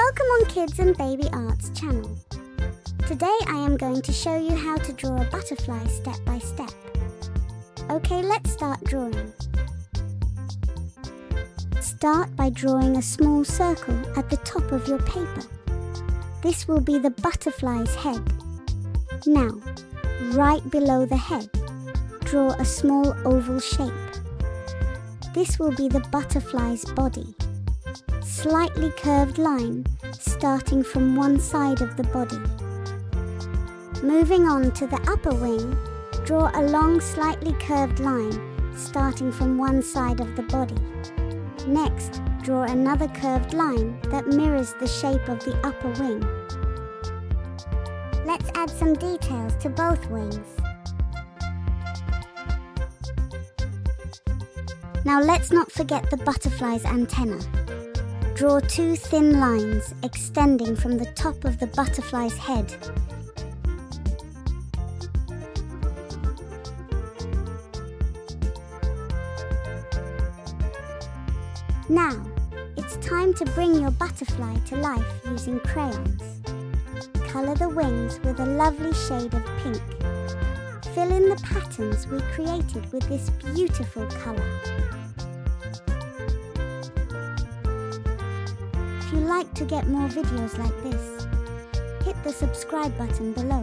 Welcome on Kids and Baby Art's channel. Today I am going to show you how to draw a butterfly step by step. Okay, let's start drawing. Start by drawing a small circle at the top of your paper. This will be the butterfly's head. Now, right below the head, draw a small oval shape. This will be the butterfly's body. Slightly curved line starting from one side of the body. Moving on to the upper wing, draw a long slightly curved line starting from one side of the body. Next, draw another curved line that mirrors the shape of the upper wing. Let's add some details to both wings. Now let's not forget the butterfly's antenna. Draw two thin lines extending from the top of the butterfly's head. Now, it's time to bring your butterfly to life using crayons. Color the wings with a lovely shade of pink. Fill in the patterns we created with this beautiful color. If you like to get more videos like this, hit the subscribe button below.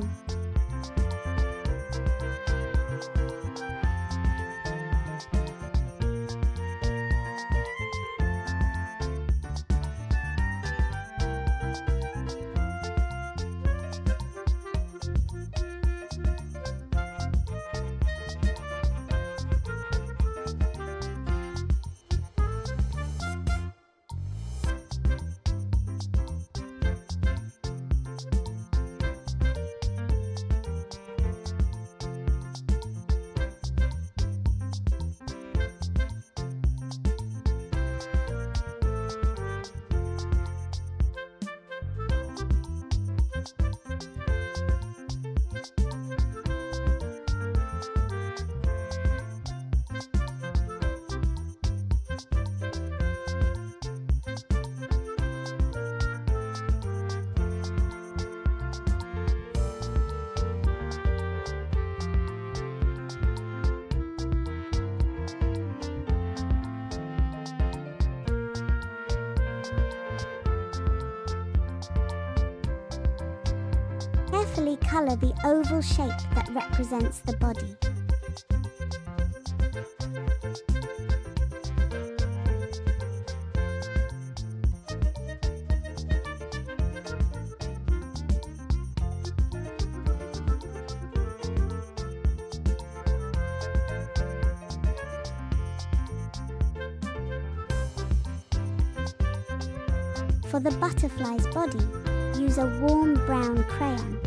Carefully color the oval shape that represents the body. For the butterfly's body, use a warm brown crayon.